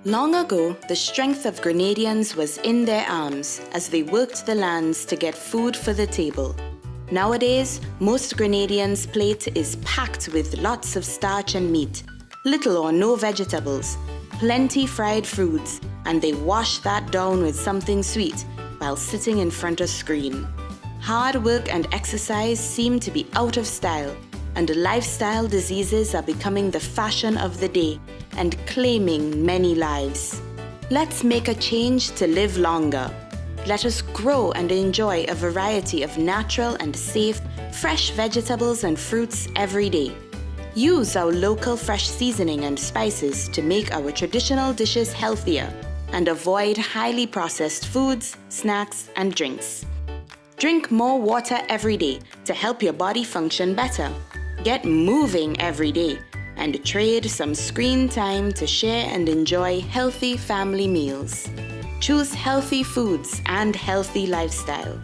Long ago, the strength of Grenadians was in their arms as they worked the lands to get food for the table. Nowadays, most Grenadians' plate is packed with lots of starch and meat, little or no vegetables, plenty fried foods, and they wash that down with something sweet while sitting in front of screen. Hard work and exercise seem to be out of style, and lifestyle diseases are becoming the fashion of the day and claiming many lives. Let's make a change to live longer. Let us grow and enjoy a variety of natural and safe, fresh vegetables and fruits every day. Use our local fresh seasoning and spices to make our traditional dishes healthier and avoid highly processed foods, snacks, and drinks. Drink more water every day to help your body function better. Get moving every day and trade some screen time to share and enjoy healthy family meals. Choose healthy foods and healthy lifestyle.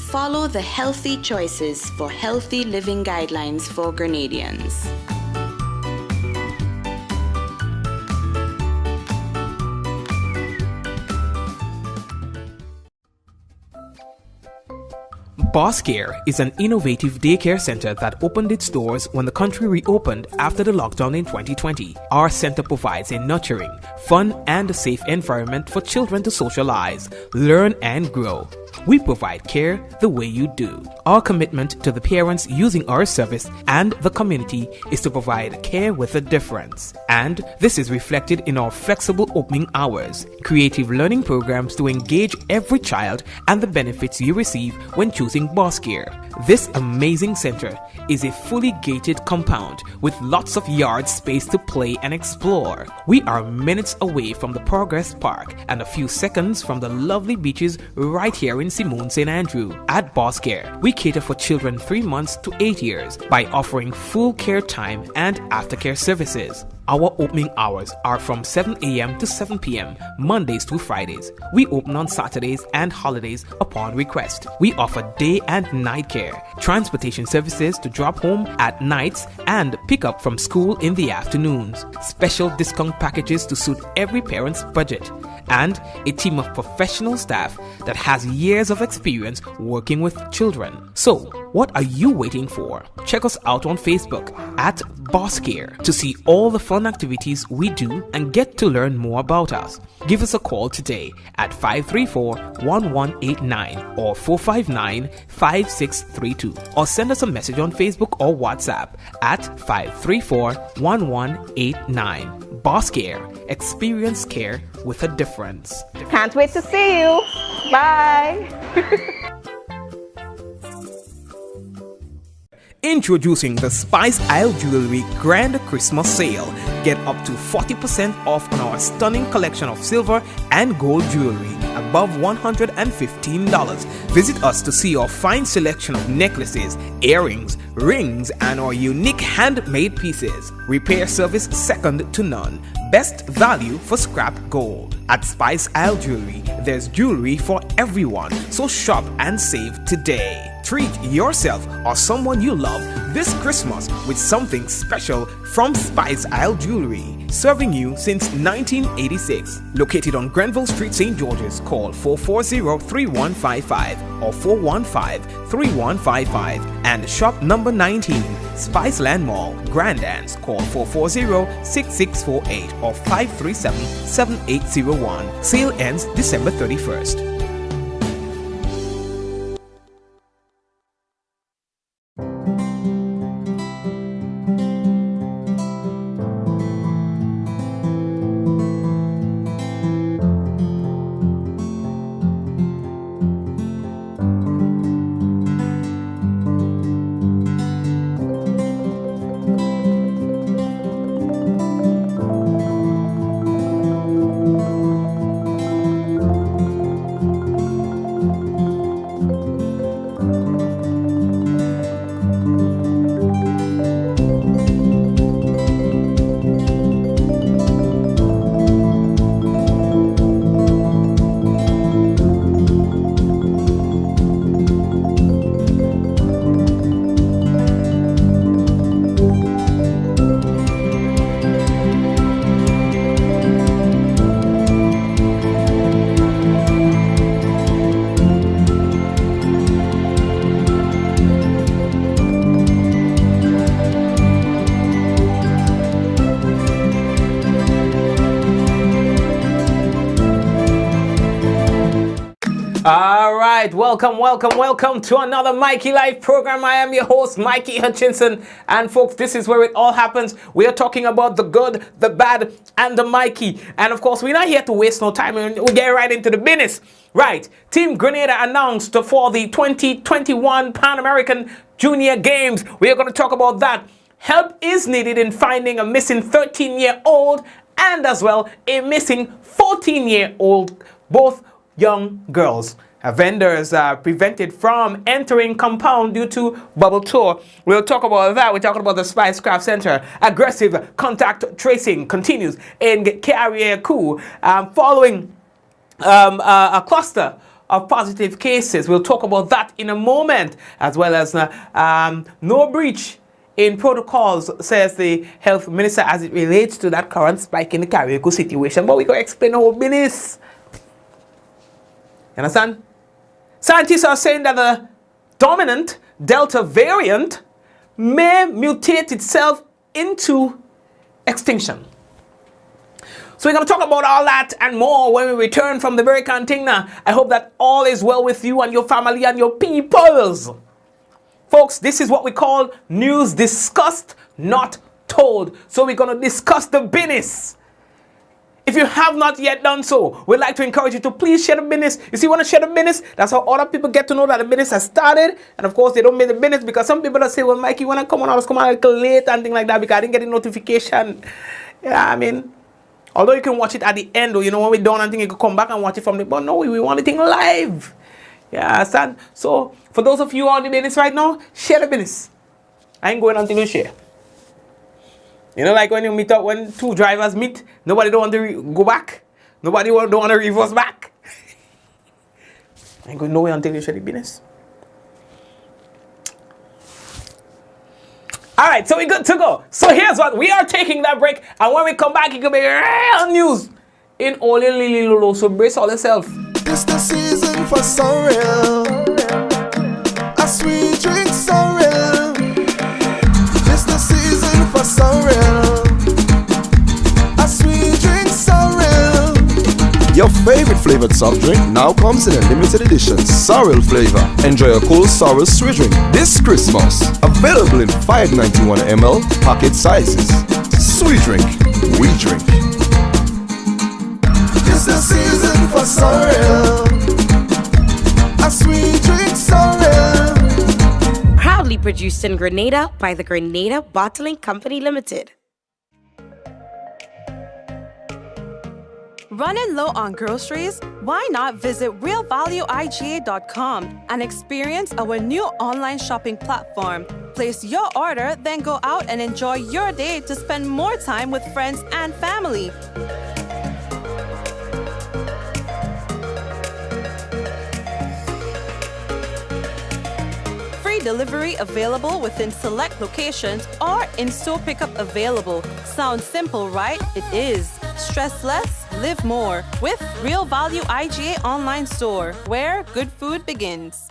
Follow the healthy choices for healthy living guidelines for Grenadians. Boss Care is an innovative daycare center that opened its doors when the country reopened after the lockdown in 2020. Our center provides a nurturing, fun, and safe environment for children to socialize, learn, and grow. We provide care the way you do. Our commitment to the parents using our service and the community is to provide care with a difference. And this is reflected in our flexible opening hours, creative learning programs to engage every child, and the benefits you receive when choosing Boss Care. This amazing center is a fully gated compound with lots of yard space to play and explore. We are minutes away from the Progress Park and a few seconds from the lovely beaches right here in Simone St. Andrew. At Boss Care, we cater for children 3 months to 8 years by offering full care time and aftercare services. Our opening hours are from 7 a.m. to 7 p.m. Mondays through Fridays. We open on Saturdays and holidays upon request. We offer day and night care, transportation services to drop home at nights and pick up from school in the afternoons, special discount packages to suit every parent's budget, and a team of professional staff that has years of experience working with children. So, what are you waiting for? Check us out on Facebook at Boss Care to see all the fun activities we do and get to learn more about us. Give us a call today at 534-1189 or 459-5632, or send us a message on Facebook or WhatsApp at 534-1189. Boss Care. Experience care with a difference. Can't wait to see you. Bye. Introducing the Spice Isle Jewelry Grand Christmas Sale. Get up to 40% off on our stunning collection of silver and gold jewelry above $115. Visit us to see our fine selection of necklaces, earrings, rings, and our unique handmade pieces. Repair service second to none. Best value for scrap gold. At Spice Isle Jewelry, there's jewelry for everyone, so shop and save today. Treat yourself or someone you love this Christmas with something special from Spice Isle Jewelry, serving you since 1986. Located on Grenville Street, St. George's, call 440-3155 or 415-3155, and shop number 19, Spiceland Mall, Grandans, call 440-6648 or 537-7801. Sale ends December 31st. All right, welcome to another Mikey Live program. I am your host, Mikey Hutchinson. And folks, this is where it all happens. We are talking about the good, the bad, and the Mikey. And of course, we're not here to waste no time. We get right into the business. Right, Team Grenada announced for the 2021 Pan American Junior Games. We are going to talk about that. Help is needed in finding a missing 13-year-old and as well a missing 14-year-old, both young girls. Vendors are prevented from entering compound due to bubble tour. We'll talk about that. We're talking about the Spicecraft Center. Aggressive contact tracing continues in Carriacou following a cluster of positive cases. We'll talk about that in a moment, as well as no breach in protocols, says the health minister, as it relates to that current spike in the Carriacou situation. But we're going to explain the whole business. You understand? Scientists are saying that the dominant Delta variant may mutate itself into extinction. So we're going to talk about all that and more when we return from the very cantina. I hope that all is well with you and your family and your peoples. Folks, this is what we call news discussed, not told. So we're going to discuss the business. If you have not yet done so, we'd like to encourage you to please share the business. You see, when I share the business, that's how other people get to know that the business has started. And of course, they don't make the business because some people that say, well, Mikey, when I come on, I was coming out a little late and things like that because I didn't get a notification. Yeah, I mean, although you can watch it at the end, or, you know, when we're done and things, you can come back and watch it from the, but no, we want it live. Yeah, understand? So, for those of you on the business right now, share the business. I ain't going until you share. You know, like when you meet up, when two drivers meet, nobody don't want to go back. Nobody don't want to reverse back. I ain't going nowhere until you share the business. All right, so we're good to go. So here's what, we are taking that break. And when we come back, it could be real news in Ole Lili Lolo. So brace all yourself. It's the season for sorrel. A sweet drink sorrel. It's the season for sorrel. A sweet drink sorrel. Your favorite flavored soft drink now comes in a limited edition sorrel flavor. Enjoy a cool sorrel sweet drink this Christmas. Available in 591 ml packet sizes. Sweet drink, we drink. It's the season for sorrel. A sweet drink sorrel. Proudly produced in Grenada by the Grenada Bottling Company Limited. Running low on groceries? Why not visit realvalueiga.com and experience our new online shopping platform? Place your order, then go out and enjoy your day to spend more time with friends and family. Delivery available within select locations or in-store pickup available. Sounds simple, right? It is. Stress less, live more with Real Value IGA online store, where good food begins.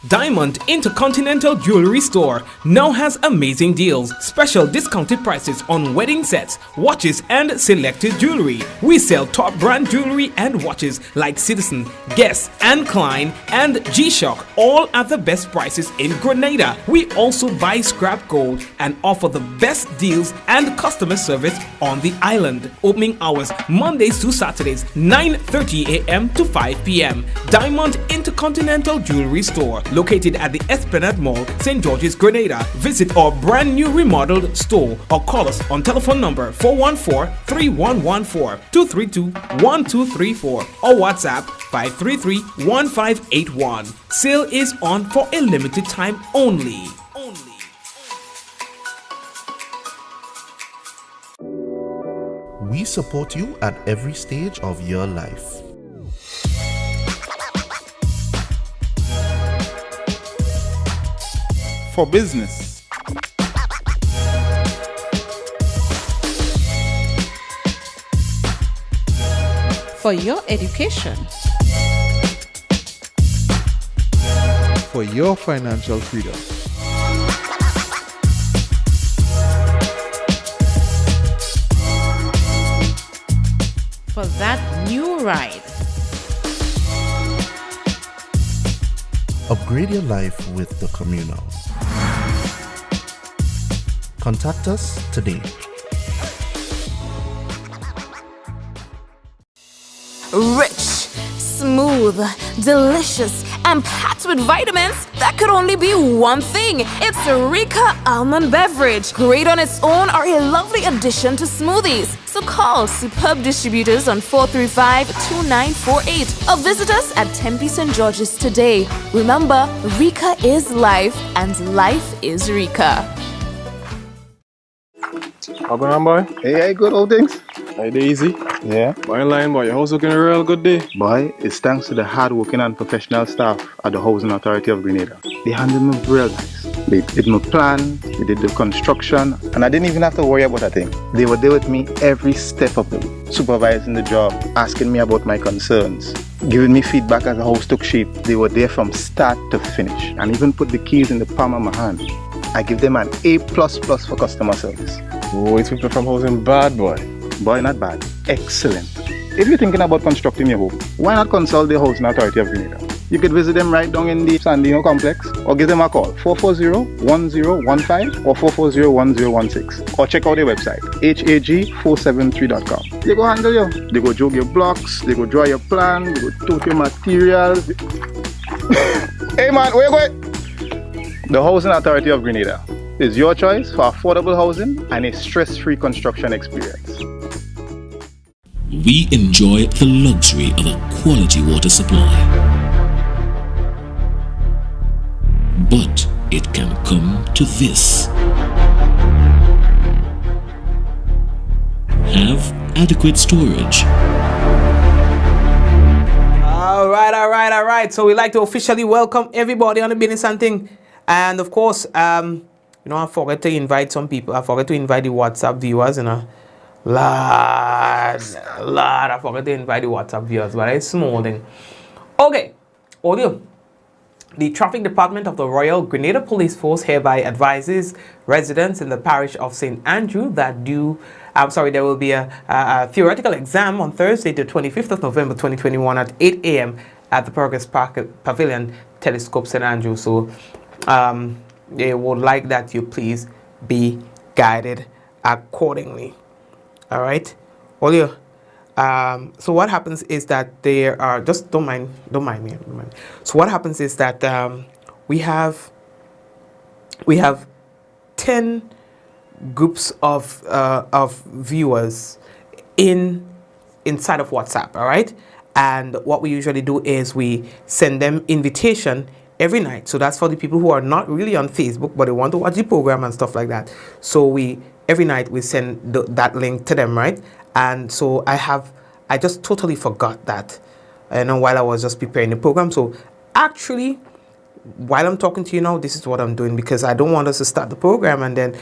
Diamond Intercontinental Jewelry Store now has amazing deals, special discounted prices on wedding sets, watches and selected jewelry. We sell top brand jewelry and watches like Citizen, Guess and Klein and G-Shock, all at the best prices in Grenada. We also buy scrap gold and offer the best deals and customer service on the island. Opening hours Mondays to Saturdays 9:30 a.m. to 5 p.m. Diamond Intercontinental Jewelry Store, located at the Esplanade Mall, St. George's, Grenada. Visit our brand new remodeled store or call us on telephone number 414-3114, 232-1234 or WhatsApp 533-1581. Sale is on for a limited time only. We support you at every stage of your life. For business, for your education, for your financial freedom, for that new ride, Upgrade your life with the Communal. Contact us today. Rich, smooth, delicious, and packed with vitamins that could only be one thing. It's Rika Almond Beverage. Great on its own or a lovely addition to smoothies. So call Superb Distributors on 435-2948 or visit us at Tempe St. George's today. Remember, Rika is life and life is Rika. How going on, boy? Hey, good old things. Hey, they easy? Yeah. Boy, in line, boy. Your house looking a real good day. Boy, it's thanks to the hard-working and professional staff at the Housing Authority of Grenada. They handled me real nice. They did my plan, they did the construction, and I didn't even have to worry about a thing. They were there with me every step of the way, supervising the job, asking me about my concerns, giving me feedback as the house took shape. They were there from start to finish, and even put the keys in the palm of my hand. I give them an A++ for customer service. Oh, it's people from housing bad, boy. Boy, not bad. Excellent. If you're thinking about constructing your home, why not consult the Housing Authority of Grenada? You could visit them right down in the Sandino complex or give them a call 440-1015 or 440-1016 or check out their website hag473.com. They go handle you. They go jog your blocks, they go draw your plan, they go tote your materials. Hey man, where you going? The Housing Authority of Grenada is your choice for affordable housing and a stress-free construction experience. We enjoy the luxury of a quality water supply. But it can come to this. Have adequate storage. All right. So we'd like to officially welcome everybody on the business and thing. And of course, I forgot to invite some people. I forgot to invite the WhatsApp viewers, I forgot to invite the WhatsApp viewers, but it's small thing. Okay, audio. The Traffic Department of the Royal Grenada Police Force hereby advises residents in the parish of St. Andrew that there will be a theoretical exam on Thursday, the 25th of November 2021 at 8 a.m. at the Progress Park Pavilion, Telescope St. Andrew. So they would like that you please be guided accordingly. All right, audio. So what happens is that there are don't mind me. So what happens is that we have 10 groups of viewers inside of WhatsApp. All right, and what we usually do is we send them invitation every night. So that's for the people who are not really on Facebook but they want to watch the program and stuff like that. So every night we send that link to them, right? And so I just totally forgot that, while I was just preparing the program. So actually, while I'm talking to you now, this is what I'm doing, because I don't want us to start the program and then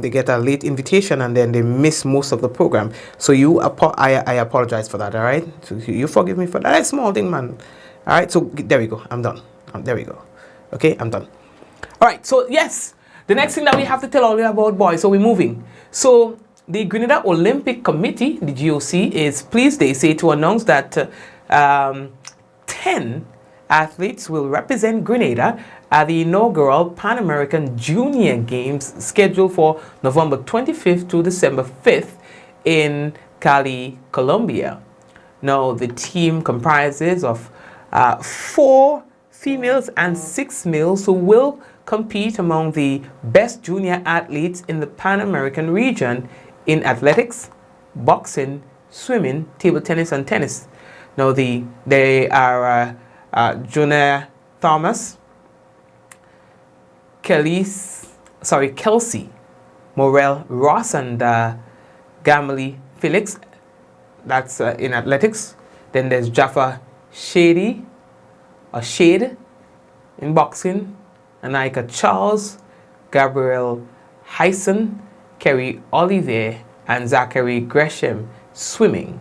they get a late invitation and then they miss most of the program. So I apologize for that, all right? So you forgive me for that. That's a small thing, man. All right, so there we go. I'm done. There we go. Okay, I'm done. All right, so yes, the next thing that we have to tell all you about, boys, so we're moving. So the Grenada Olympic Committee, the GOC, is pleased, they say, to announce that 10 athletes will represent Grenada at the inaugural Pan American Junior Games scheduled for November 25th to December 5th in Cali, Colombia. Now, the team comprises of 4 females and 6 males who will compete among the best junior athletes in the Pan American region in athletics, boxing, swimming, table tennis, and tennis. Now, they are Jonah Thomas, Kelsey Morel Ross, and Gamali Felix. That's in athletics. Then there's Jaffa Shade in boxing, Anika Charles, Gabriel Hyson, Kerry Olivier, and Zachary Gresham swimming,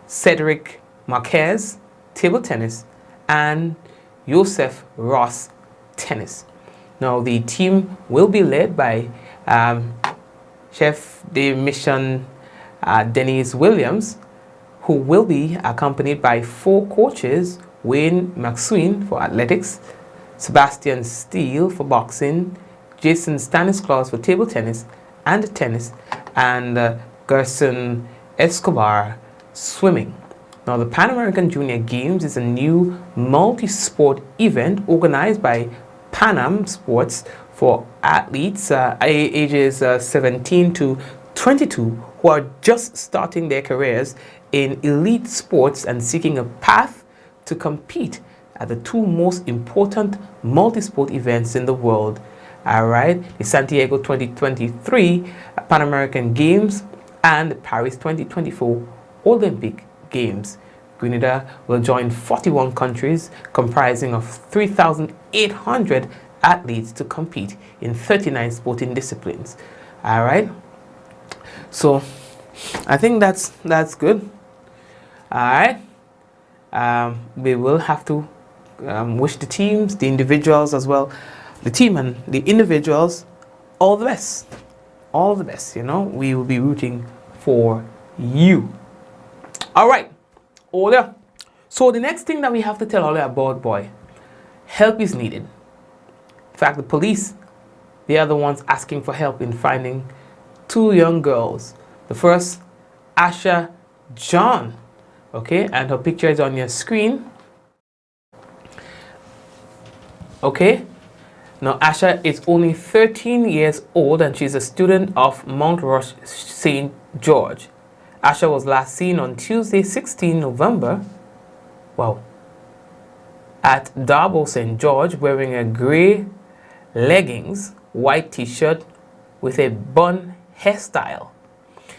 Cedric Marquez table tennis, and Joseph Ross tennis. Now the team will be led by Chef de Mission Denise Williams, who will be accompanied by 4 coaches Wayne McSween for athletics, Sebastian Steele for boxing, Jason Stanislas for table tennis, and Gerson Escobar swimming. Now, the Pan American Junior Games is a new multi-sport event organized by Pan Am Sports for athletes ages 17 to 22 who are just starting their careers in elite sports and seeking a path to compete at the two most important multi-sport events in the world. All right, the Santiago 2023 Pan American Games and the Paris 2024 Olympic Games. Grenada will join 41 countries comprising of 3,800 athletes to compete in 39 sporting disciplines. All right, so I think that's good. All right, we will have to wish the teams, the individuals as well, the team and the individuals, all the best. All the best, you know. We will be rooting for you. All right, Ola. So the next thing that we have to tell Ola about, boy, help is needed. In fact, the police, they are the ones asking for help in finding two young girls. The first, Asha John, okay, and her picture is on your screen. Okay, now Asha is only 13 years old and she's a student of Mount Rush St. George. Asha was last seen on Tuesday, 16 November, at Darbo St. George wearing a gray leggings, white t-shirt with a bun hairstyle.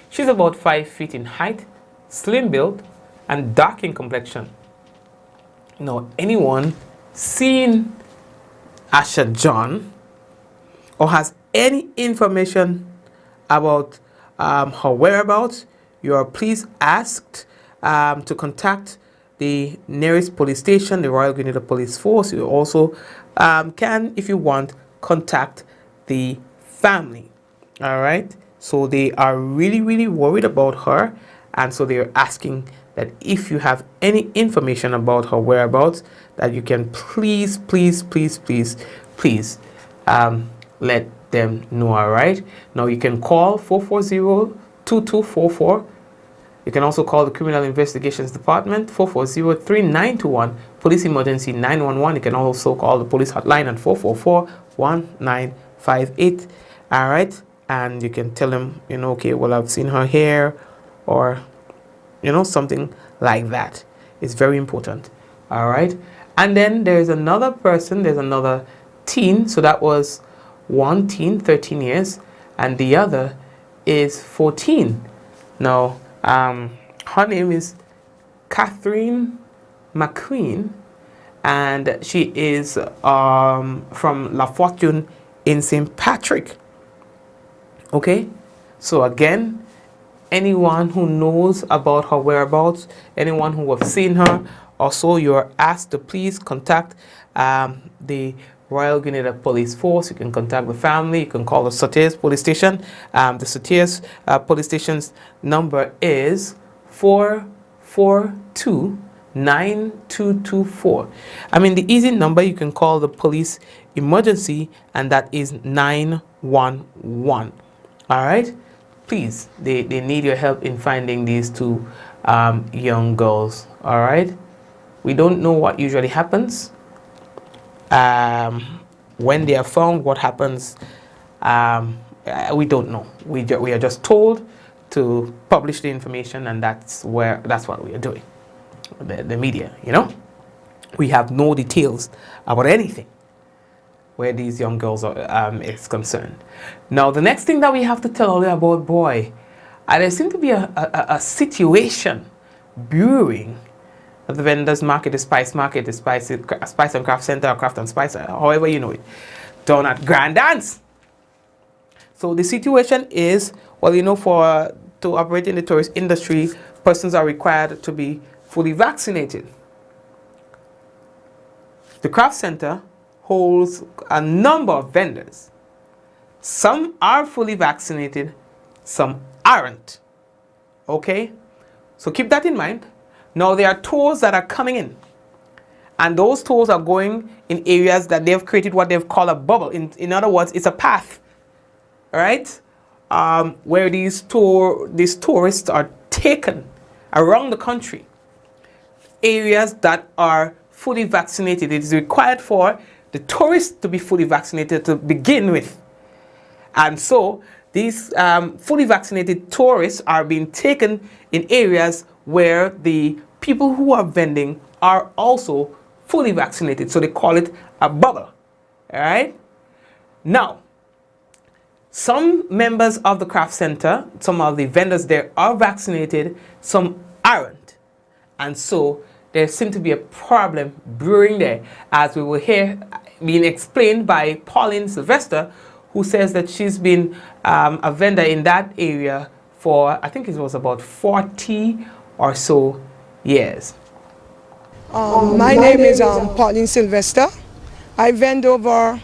She's about 5 feet in height, slim built, and dark in complexion. Now, anyone seen Asha John or has any information about her whereabouts, you are please asked to contact the nearest police station, the Royal Grenada Police Force. You also can, if you want, contact the family. All right, so they are really worried about her, and so they are asking that if you have any information about her whereabouts, that you can please let them know. All right, now you can call 440-2244. You can also call the Criminal Investigations Department, 440-3921, Police Emergency 911. You can also call the police hotline at 444-1958. All right, and you can tell them, you know, okay, well, I've seen her here, or, you know, something like that. It's very important. All right, and then there's another person, there's another teen. So that was one teen, 13 years, and the other is 14. Now, her name is Catherine McQueen, and she is from La Fortune in St. Patrick. Okay, so again, anyone who knows about her whereabouts, anyone who have seen her, also you are asked to please contact the Royal Grenada Police Force. You can contact the family. You can call the Sotiers Police Station. The Sotiers Police Station's number is 442-9224. I mean, the easy number, you can call the police emergency, and that is 911. All right, please, they need your help in finding these two young girls. All right, we don't know what usually happens when they are found. What happens, we don't know. We are just told to publish the information, and that's what we are doing. The media, you know, we have no details about anything where these young girls are is concerned. Now, the next thing that we have to tell you about, boy, there seems to be a situation brewing at the vendors market, the spice market, the spice and craft center, or craft and spice, however you know it, down at Grand Dance. So the situation is, well, you know, to operate in the tourist industry, persons are required to be fully vaccinated. The craft center holds a number of vendors. Some are fully vaccinated, some aren't. Okay, so keep that in mind. Now there are tours that are coming in. And those tours are going in areas that they've created what they've called a bubble. In other words, it's a path, right? Where these tourists are taken around the country. Areas that are fully vaccinated. It is required for the tourists to be fully vaccinated to begin with. And so these fully vaccinated tourists are being taken in areas where the people who are vending are also fully vaccinated. So they call it a bubble. All right? Now, some members of the craft center, some of the vendors there are vaccinated, some aren't. And so there seems to be a problem brewing there, as we will hear being explained by Pauline Sylvester, who says that she's been a vendor in that area for, I think it was about 40 or so years. My name is Pauline Sylvester. I vend over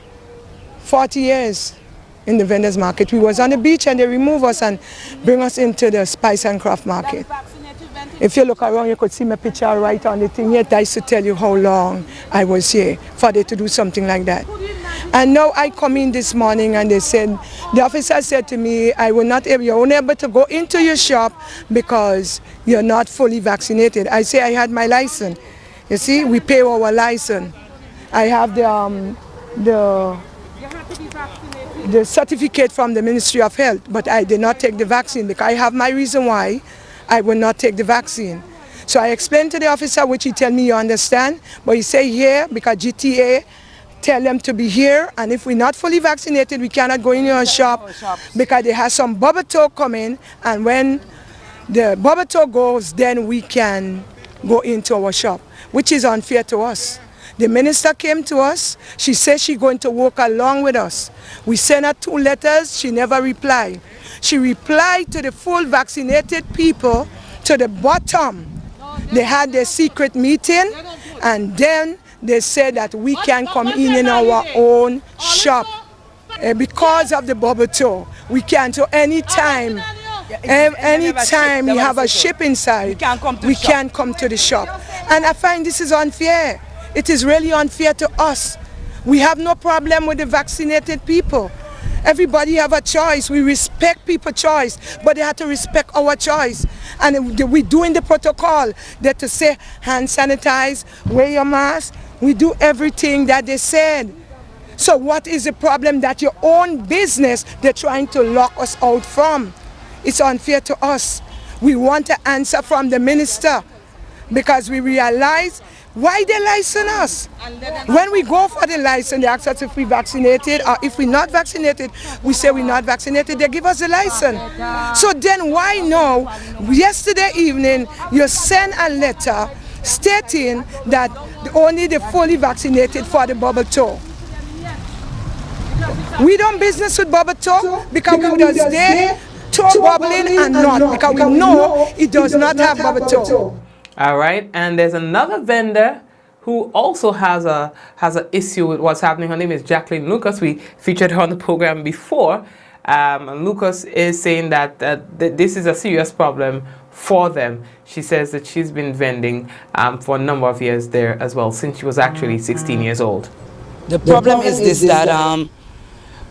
40 years in the vendors market. We was on the beach and they remove us and bring us into the spice and craft market. If you look around, you could see my picture right on the thing. Yet I used to tell you how long I was here for they to do something like that. And now I come in this morning and they said, the officer said to me, you're only able to go into your shop because you're not fully vaccinated. I say I had my license. You see, we pay our license. I have the certificate from the Ministry of Health, but I did not take the vaccine because I have my reason why I will not take the vaccine. So I explained to the officer, which he tell me you understand, but he say here because GTA tell them to be here, and if we're not fully vaccinated, we cannot go in your shop because they have some bubble toe coming, and when the bubble toe goes, then we can go into our shop, which is unfair to us. The minister came to us. She said she's going to work along with us. We sent her 2 letters. She never replied. She replied to the full vaccinated people to the bottom. They had their secret meeting, and then they said that we can come in our own shop. Because of the bubble toe, we can. So anytime we have a ship inside, we can come to the shop. And I find this is unfair. It is really unfair to us. We have no problem with the vaccinated people. Everybody have a choice. We respect people's choice, but they have to respect our choice. And we doing the protocol that to say hand sanitize, wear your mask. We do everything that they said. So what is the problem that your own business they're trying to lock us out from? It's unfair to us. We want an answer from the minister because we realize why they license us. When we go for the license, they ask us if we vaccinated, or if we're not vaccinated, we say we're not vaccinated, they give us the license. So then why now, yesterday evening, you send a letter stating that only the fully vaccinated for the bubble toe. We don't business with bubble toe because we does there toe bubbling and not, because we know it does not have bubble toe. All right, and there's another vendor who also has an issue with what's happening. Her name is Jacqueline Lucas. We featured her on the program before. And Lucas is saying that this is a serious problem for them. She says that she's been vending for a number of years there as well, since she was actually 16 years old. The problem is this, that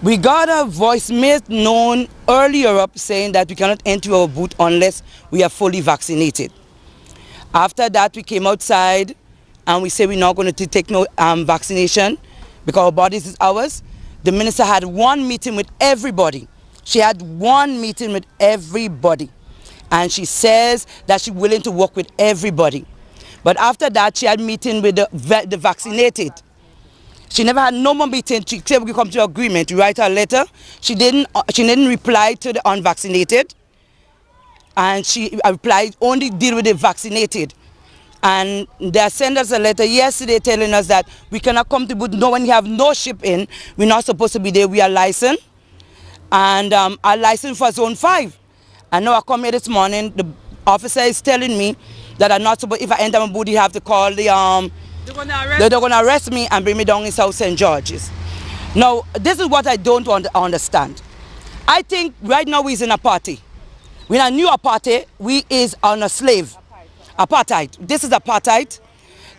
we got a voicemail known earlier up saying that we cannot enter our booth unless we are fully vaccinated. After that, we came outside and we said we're not going to take no vaccination because our bodies is ours. The minister had one meeting with everybody. She had one meeting with everybody. And she says that she's willing to work with everybody. But after that, she had a meeting with the vaccinated. She never had no more meeting. She said we could come to an agreement. We write her a letter. She didn't reply to the unvaccinated. And she replied, only deal with the vaccinated. And they sent us a letter yesterday telling us that we cannot come to booth. No, when we have no ship in, we're not supposed to be there. We are licensed. And our license for zone 5. And now I come here this morning, the officer is telling me that I'm not supposed, if I enter my booth, you have to call the, they're going to arrest me and bring me down in South St. George's. Now, this is what I don't understand. I think right now we're in a party. We're in a new apartheid. We is on a slave. Apartheid. This is apartheid.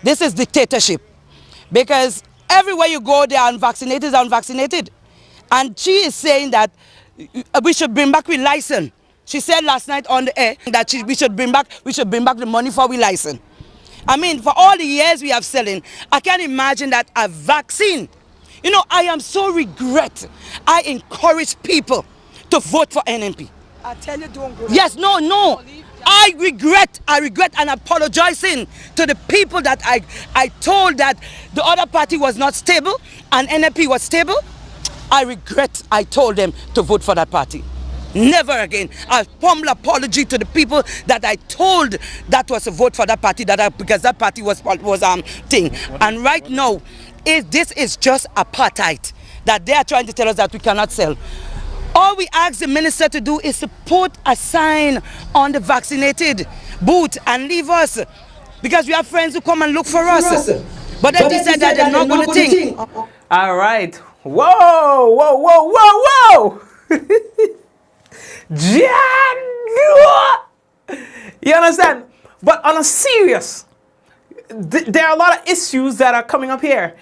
This is dictatorship. Because everywhere you go, there are unvaccinated, unvaccinated. And she is saying that we should bring back our license. She said last night on the air that we should bring back the money for our license. I mean, for all the years we have selling, I can't imagine that a vaccine. You know, I am so regret. I encourage people to vote for NMP. I tell you, don't go. Yes, no. I regret and apologizing to the people that I told that the other party was not stable and NMP was stable. I regret I told them to vote for that party. Never again. A humble apology to the people that I told that was a vote for that party, because that party was thing. And right now, this is just apartheid that they are trying to tell us that we cannot sell. All we ask the minister to do is to put a sign on the vaccinated booth and leave us, because we have friends who come and look for us. But then they said that they're not going to think. All right. Whoa. You understand? But on a serious, there are a lot of issues that are coming up here.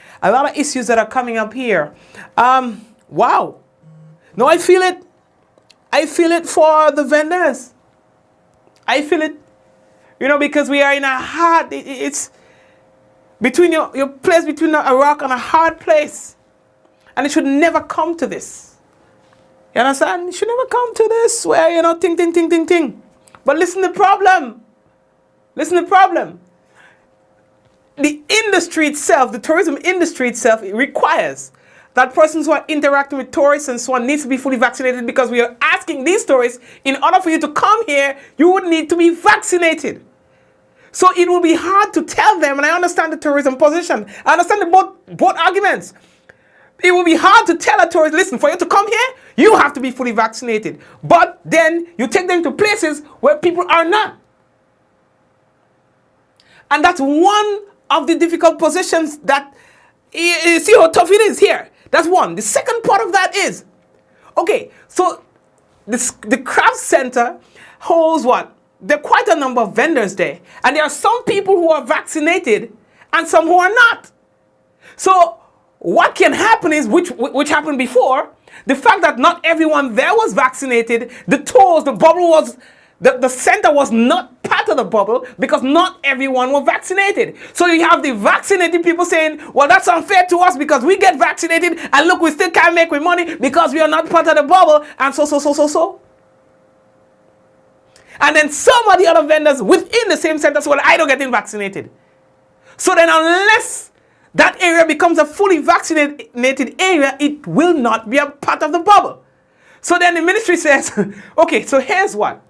Wow. No, I feel it. I feel it for the vendors. I feel it. You know, because we are in a hard, it's between your place between a rock and a hard place. And it should never come to this. You understand? It should never come to this where, you know, ting. But listen to the problem. The industry itself, the tourism industry itself, it requires that persons who are interacting with tourists and so on needs to be fully vaccinated, because we are asking these tourists, in order for you to come here, you would need to be vaccinated. So it will be hard to tell them, and I understand the tourism position. I understand both arguments. It will be hard to tell a tourist, listen, for you to come here, you have to be fully vaccinated. But then you take them to places where people are not. And that's one of the difficult positions that, you see how tough it is here. That's one. The second part of that is, okay, so the craft center holds what? There are quite a number of vendors there. And there are some people who are vaccinated and some who are not. So what can happen is, which happened before, the fact that not everyone there was vaccinated, the bubble was, the center was not part of the bubble because not everyone was vaccinated. So you have the vaccinated people saying, well, that's unfair to us because we get vaccinated and look, we still can't make money because we are not part of the bubble, and so. And then some of the other vendors within the same center say, well, I don't get vaccinated. So then unless that area becomes a fully vaccinated area, it will not be a part of the bubble. So then the ministry says, okay, so here's what.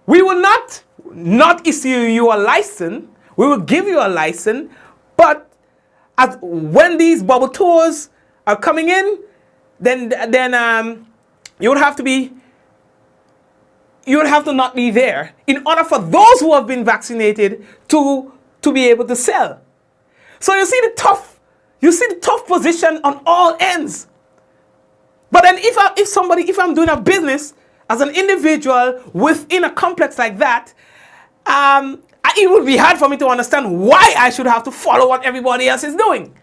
We will not issue you a license. We will give you a license, but when these bubble tours are coming in, then you would have to not be there in order for those who have been vaccinated to be able to sell. So you see the tough position on all ends. But then if I'm doing a business as an individual within a complex like that, it would be hard for me to understand why I should have to follow what everybody else is doing.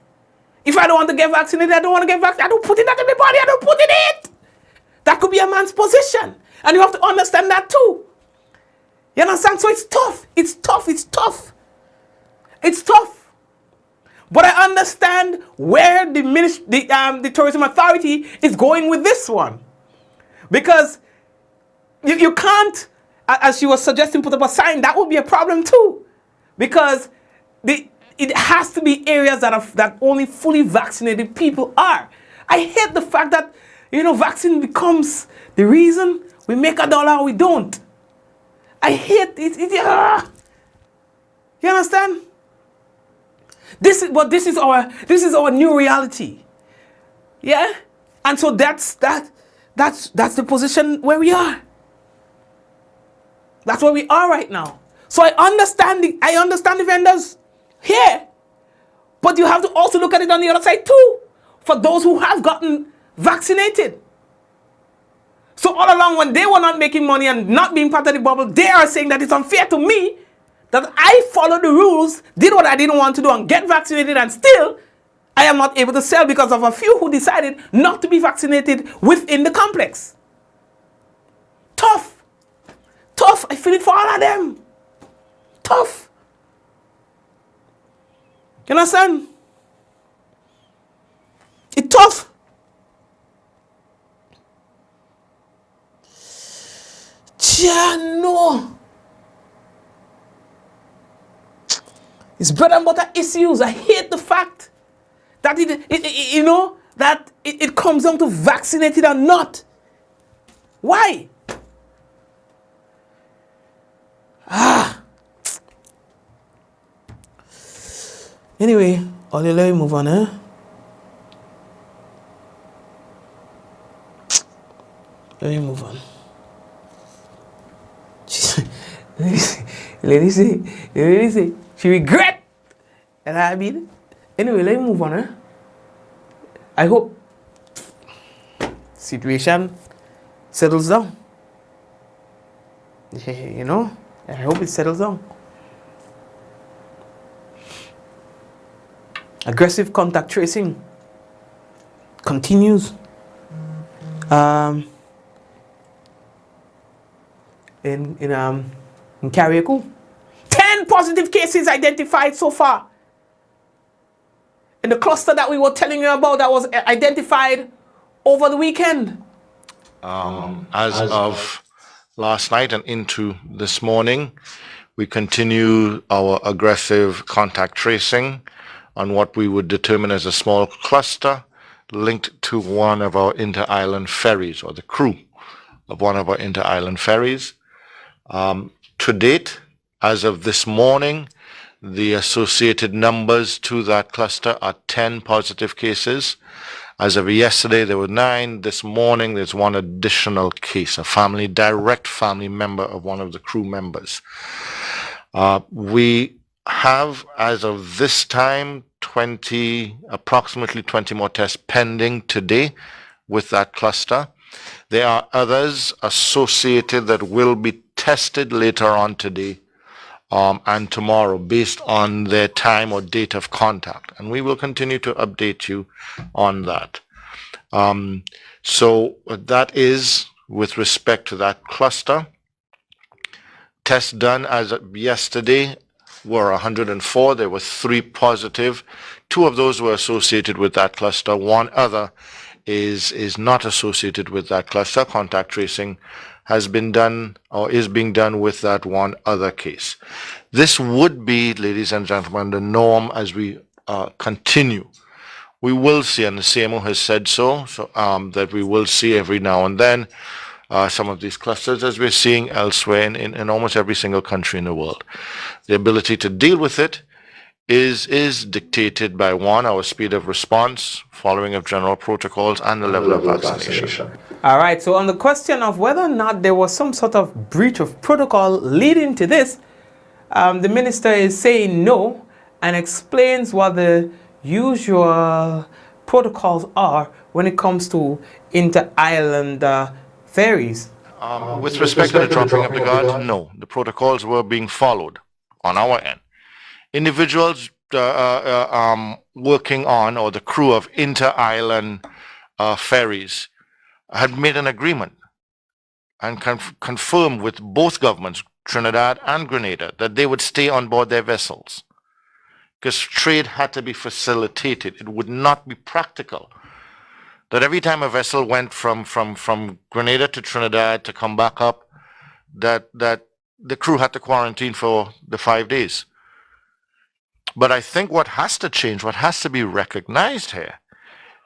If I don't want to get vaccinated, I don't want to get vaccinated. I don't put it in everybody. I don't put it in. That could be a man's position. And you have to understand that too. You understand? So it's tough. It's tough. But I understand where the tourism authority is going with this one. Because you can't, as she was suggesting, put up a sign. That would be a problem too. Because it has to be areas that only fully vaccinated people are. I hate the fact that, vaccine becomes the reason we make $1 or we don't. I hate it. You understand? This is our new reality. Yeah? And so that's the position where we are. That's where we are right now. So I understand the vendors here. But you have to also look at it on the other side too, for those who have gotten vaccinated. So all along, when they were not making money and not being part of the bubble, they are saying that it's unfair to me that I followed the rules, did what I didn't want to do, and get vaccinated, and still I am not able to sell because of a few who decided not to be vaccinated within the complex. Tough. Tough. I feel it for all of them. Tough. You understand? It's tough. No. It's bread and butter issues. I hate the fact that it comes down to vaccinated or not. Why? Anyway, let me move on, eh? Let me move on. Lady say, she regret. And I mean, anyway, let me move on, eh? I hope situation settles down. You know, I hope it settles down. Aggressive contact tracing continues. In Carriacou. 10 positive cases identified so far. In the cluster that we were telling you about that was identified over the weekend. As of last night and into this morning, we continue our aggressive contact tracing on what we would determine as a small cluster linked to one of our inter-island ferries, or the crew of one of our inter-island ferries. To date, as of this morning, the associated numbers to that cluster are 10 positive cases. As of yesterday, there were 9. This morning, there's one additional case, a direct family member of one of the crew members. We have, as of this time, approximately 20 more tests pending today with that cluster. There are others associated that will be tested later on today and tomorrow based on their time or date of contact. And we will continue to update you on that. So that is with respect to that cluster. Tests done as of yesterday were 104. There were 3 positive. 2 of those were associated with that cluster. 1 other is not associated with that cluster. Contact tracing has been done or is being done with that 1 other case. This would be, ladies and gentlemen, the norm as we continue. We will see, and the CMO has said so that we will see every now and then some of these clusters, as we're seeing elsewhere in almost every single country in the world. The ability to deal with it is dictated by 1, our speed of response, following of general protocols, and the level of vaccination. All right, so on the question of whether or not there was some sort of breach of protocol leading to this, the minister is saying no and explains what the usual protocols are when it comes to inter-island ferries. With respect to the dropping of the guards, no. The protocols were being followed on our end. Individuals working on, or the crew of inter-island ferries, had made an agreement and confirmed with both governments, Trinidad and Grenada, that they would stay on board their vessels because trade had to be facilitated. It would not be practical that every time a vessel went from Grenada to Trinidad to come back up, that the crew had to quarantine for the 5 days. But I think what has to change, what has to be recognized here,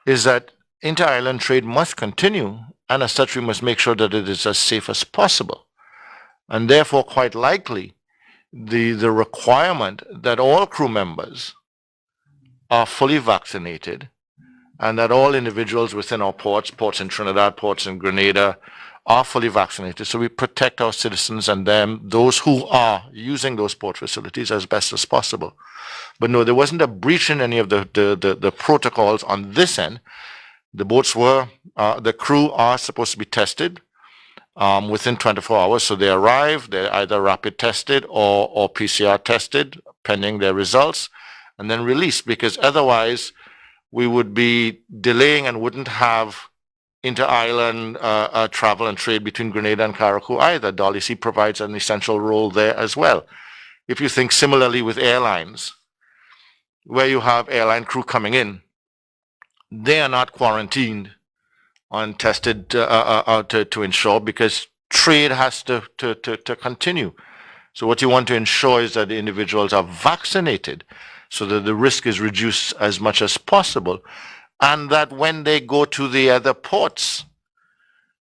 is that inter-island trade must continue, and as such we must make sure that it is as safe as possible. And therefore, quite likely, the requirement that all crew members are fully vaccinated, and that all individuals within our ports in Trinidad, ports in Grenada, are fully vaccinated, so we protect our citizens and those who are using those port facilities as best as possible. But no, there wasn't a breach in any of the protocols on this end. The boats were, the crew are supposed to be tested within 24 hours. So they arrive, they're either rapid tested or PCR tested, pending their results, and then released, because otherwise we would be delaying and wouldn't have inter-island travel and trade between Grenada and Carriacou either. Dolly C provides an essential role there as well. If you think similarly with airlines, where you have airline crew coming in, they are not quarantined and tested to ensure, because trade has to continue. So what you want to ensure is that the individuals are vaccinated so that the risk is reduced as much as possible, and that when they go to the other ports,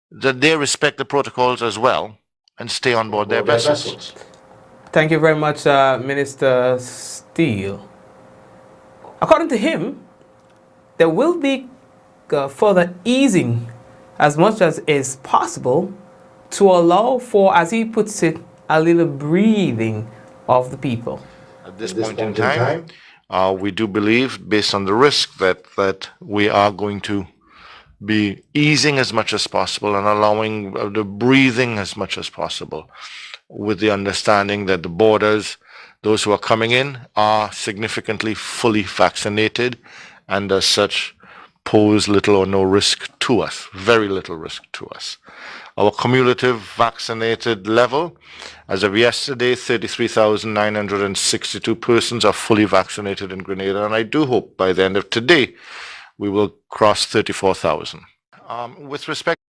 that they respect the protocols as well and stay on board their vessels. Thank you very much, Minister Steele. According to him, there will be further easing as much as is possible to allow for, as he puts it, a little breathing of the people. At this point in time, we do believe, based on the risk, that we are going to be easing as much as possible and allowing the breathing as much as possible, with the understanding that the borders, those who are coming in, are significantly fully vaccinated, and as such pose little or no risk to us, very little risk to us. Our cumulative vaccinated level, as of yesterday, 33,962 persons are fully vaccinated in Grenada, and I do hope by the end of today we will cross 34,000. With respect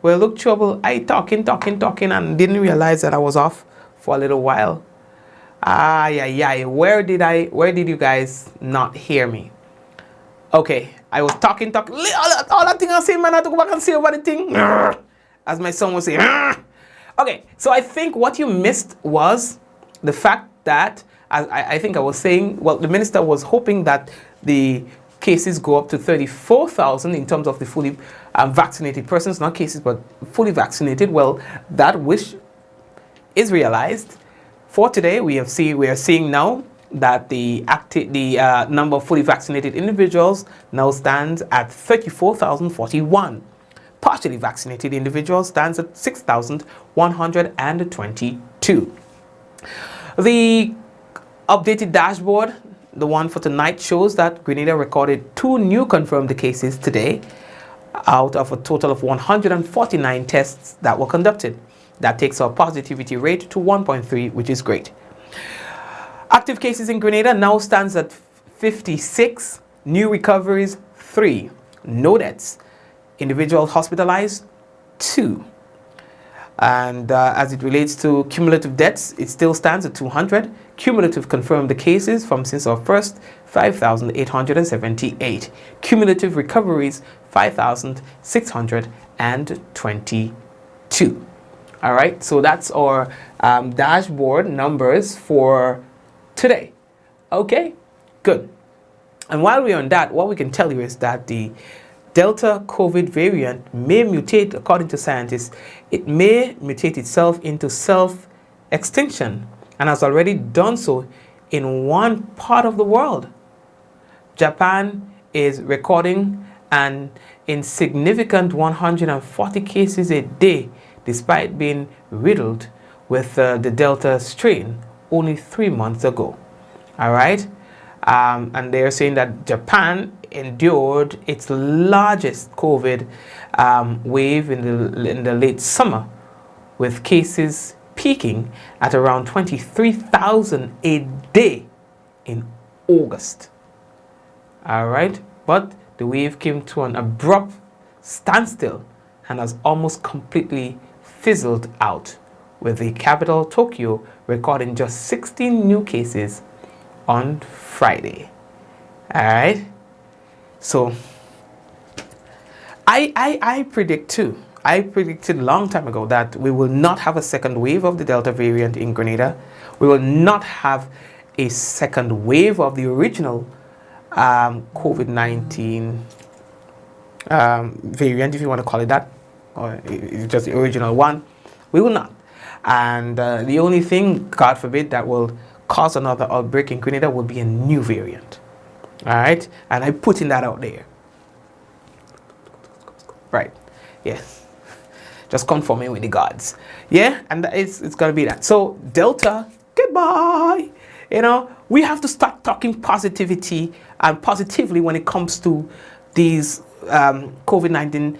Well, look, Trouble, I talking, and didn't realize that I was off for a little while. Where did you guys not hear me? Okay, I was talking. All that thing I say, man, I have to go back and say over the thing. As my son would say. Okay, so I think what you missed was the fact that, I think I was saying, well, the minister was hoping that the cases go up to 34,000 in terms of the fully vaccinated persons, not cases, but fully vaccinated. Well, that wish is realized. For today, we are seeing now that the number of fully vaccinated individuals now stands at 34,041. Partially vaccinated individuals stands at 6,122. The updated dashboard, the one for tonight, shows that Grenada recorded 2 new confirmed cases today out of a total of 149 tests that were conducted. That takes our positivity rate to 1.3, which is great. Active cases in Grenada now stands at 56, new recoveries 3, no deaths, individuals hospitalized 2. And as it relates to cumulative deaths, it still stands at 200. Cumulative confirmed cases from since our first, 5,878. Cumulative recoveries, 5,622. All right, so that's our dashboard numbers for today. Okay, good. And while we're on that, what we can tell you is that the Delta COVID variant may mutate, according to scientists. It may mutate itself into self-extinction and has already done so in one part of the world. Japan is recording and in significant 140 cases a day, despite being riddled with the Delta strain only 3 months ago. All right. And they're saying that Japan endured its largest COVID wave in the late summer, with cases peaking at around 23,000 a day in August. All right, but the wave came to an abrupt standstill and has almost completely fizzled out, with the capital, Tokyo, recording just 16 new cases on Friday. All right, so I predict too. I predicted a long time ago that we will not have a second wave of the Delta variant in Grenada. We will not have a second wave of the original COVID-19 variant, if you want to call it that, or it's just the original one. We will not. And the only thing, God forbid, that will cause another outbreak in Grenada will be a new variant. All right, and I'm putting that out there. Right. Yes. Just conforming with the gods. Yeah, and it's going to be that. So Delta, goodbye. You know, we have to start talking positivity and positively when it comes to these COVID-19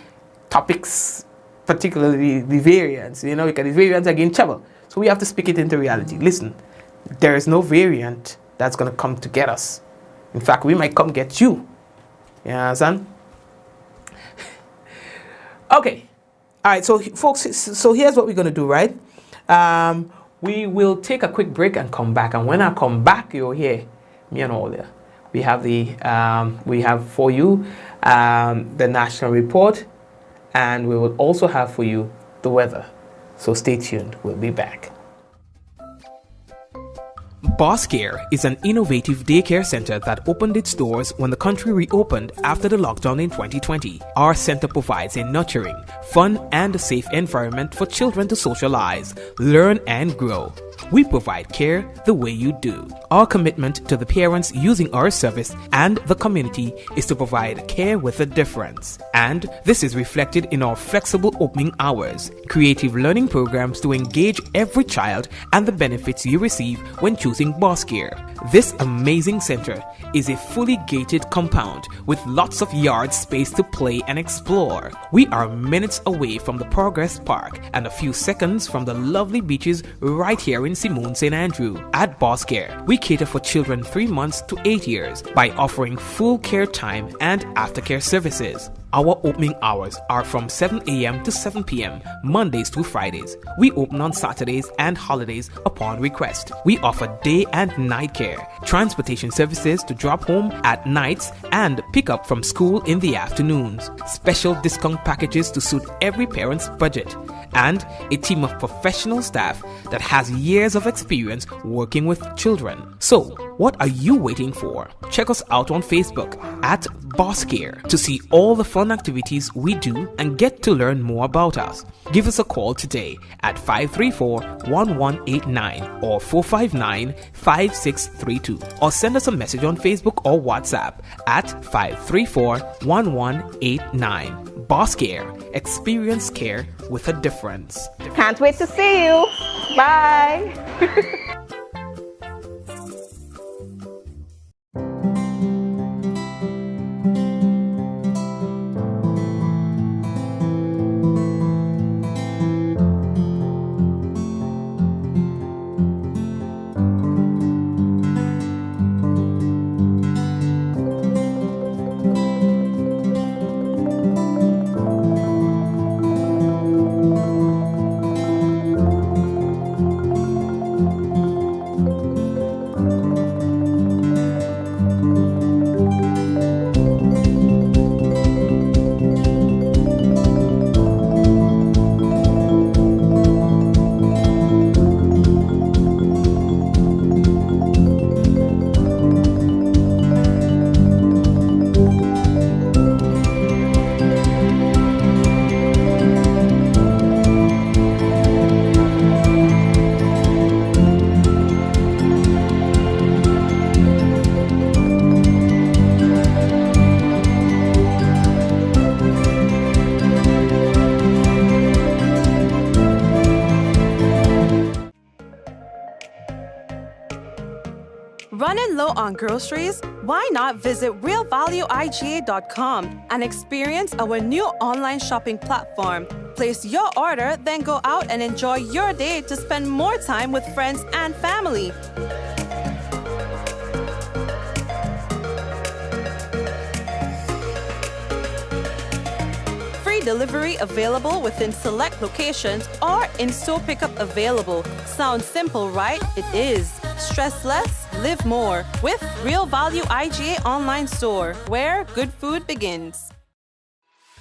topics, particularly the variants. You know, because the variants are getting trouble. So we have to speak it into reality. Listen, there is no variant that's going to come to get us. In fact, we might come get you. You understand? Okay. All right, so folks, so here's what we're going to do, right? We will take a quick break and come back. And when I come back, you'll hear me and all there. We have for you the national report, and we will also have for you the weather. So stay tuned. We'll be back. Boss Care is an innovative daycare center that opened its doors when the country reopened after the lockdown in 2020. Our center provides a nurturing, fun, and safe environment for children to socialize, learn, and grow. We provide care the way you do. Our commitment to the parents using our service and the community is to provide care with a difference. And this is reflected in our flexible opening hours, creative learning programs to engage every child, and the benefits you receive when choosing Boss Care. This amazing center is a fully gated compound with lots of yard space to play and explore. We are minutes away from the Progress Park and a few seconds from the lovely beaches right here in Simone St. Andrew. At Boss Care, we cater for children 3 months to 8 years by offering full care time and aftercare services. Our opening hours are from 7 a.m. to 7 p.m., Mondays through Fridays. We open on Saturdays and holidays upon request. We offer day and night care, transportation services to drop home at nights and pick up from school in the afternoons, special discount packages to suit every parent's budget, and a team of professional staff that has years of experience working with children. So, what are you waiting for? Check us out on Facebook at Boss Care to see all the fun activities we do and get to learn more about us. Give us a call today at 534-1189 or 459-5632, or send us a message on Facebook or WhatsApp at 534-1189. Boss Care. Experience care with a difference. Can't wait to see you. Bye. Running low on groceries? Why not visit realvalueiga.com and experience our new online shopping platform? Place your order, then go out and enjoy your day to spend more time with friends and family. Free delivery available within select locations or in-store pickup available. Sounds simple, right? It is. Stress less, live more with Real Value IGA online store, where good food begins.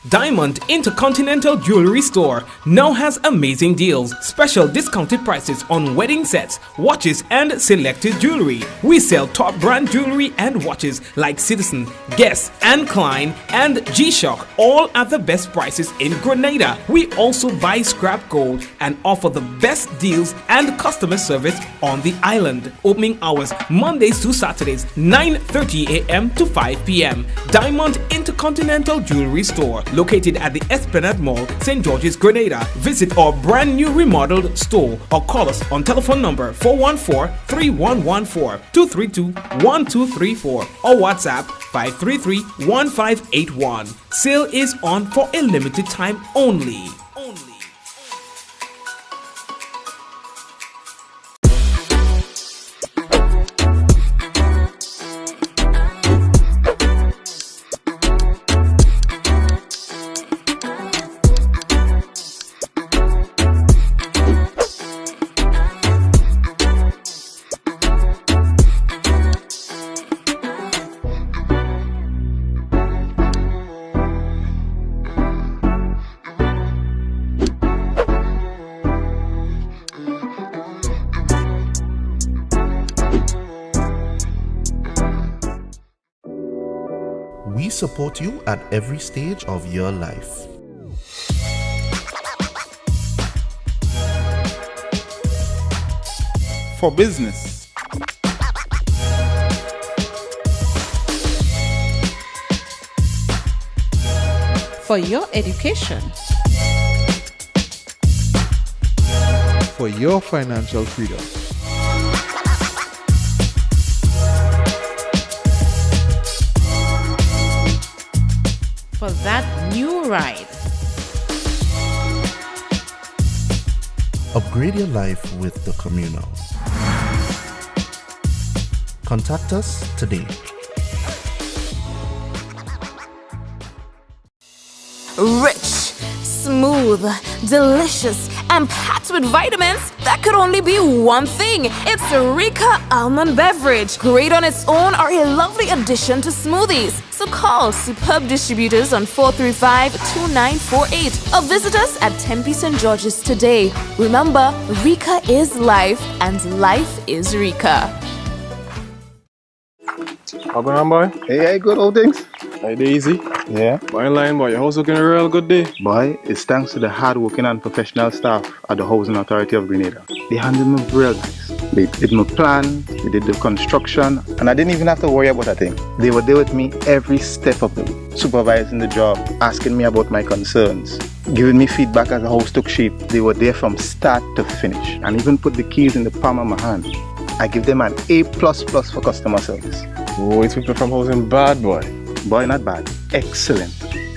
Diamond Intercontinental Jewelry Store now has amazing deals, special discounted prices on wedding sets, watches and selected jewelry. We sell top brand jewelry and watches like Citizen, Guess and Klein and G-Shock, all at the best prices in Grenada. We also buy scrap gold and offer the best deals and customer service on the island. Opening hours Mondays to Saturdays 9:30 a.m. to 5 p.m. Diamond Intercontinental Jewelry Store, located at the Esplanade Mall, St. George's, Grenada. Visit our brand new remodeled store or call us on telephone number 414-3114, 232-1234 or WhatsApp 533-1581. Sale is on for a limited time only. We support you at every stage of your life. For business. For your education. For your financial freedom. For that new ride. Upgrade your life with the Communal. Contact us today. Rich, smooth, delicious, and packed with vitamins that could only be one thing. It's Rika Almond Beverage. Great on its own or a lovely addition to smoothies. So call Superb Distributors on 435-2948 or visit us at Tempe St. George's today. Remember, Rika is life and life is Rika. How going on, boy? Hey, good old things. Hey, Daisy. Yeah. Boy, in line, boy. Your house looking a real good day. Boy, it's thanks to the hard-working and professional staff at the Housing Authority of Grenada. They handled me real nice. They did my plan, they did the construction, and I didn't even have to worry about a thing. They were there with me every step of the way, supervising the job, asking me about my concerns, giving me feedback as the house took shape. They were there from start to finish, and even put the keys in the palm of my hand. I give them an A++ for customer service. Oh, it's people from housing bad, boy. Boy, not bad. Excellent.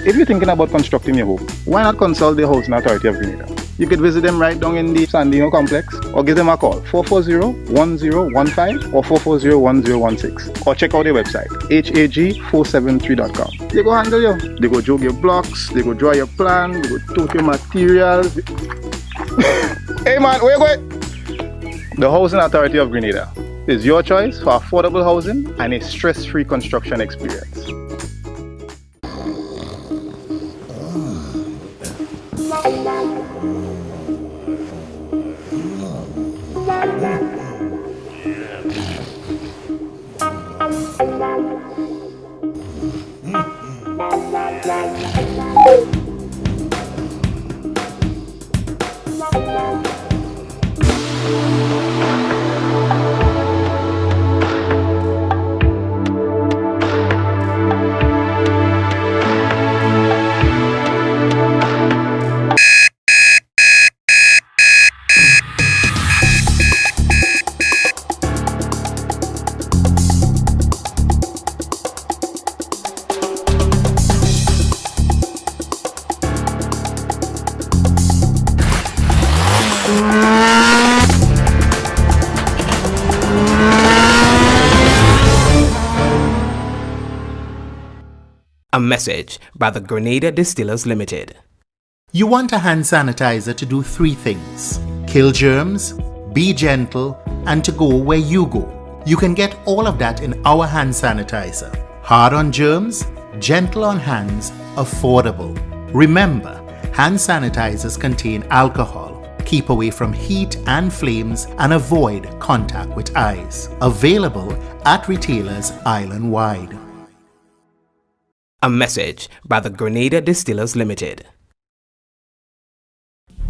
If you're thinking about constructing your home, why not consult the Housing Authority of Grenada? You could visit them right down in the Sandino complex or give them a call 440-1015 or 440-1016 or check out their website hag473.com. They go handle you. They go jog your blocks, they go draw your plan, they go tote your materials. Hey man, where you going? The Housing Authority of Grenada is your choice for affordable housing and a stress-free construction experience. A message by the Grenada Distillers Limited. You want a hand sanitizer to do 3 things: kill germs, be gentle, and to go where you go. You can get all of that in our hand sanitizer. Hard on germs, gentle on hands, affordable. Remember, hand sanitizers contain alcohol. Keep away from heat and flames and avoid contact with eyes. Available at retailers island-wide. A message by the Grenada Distillers Limited.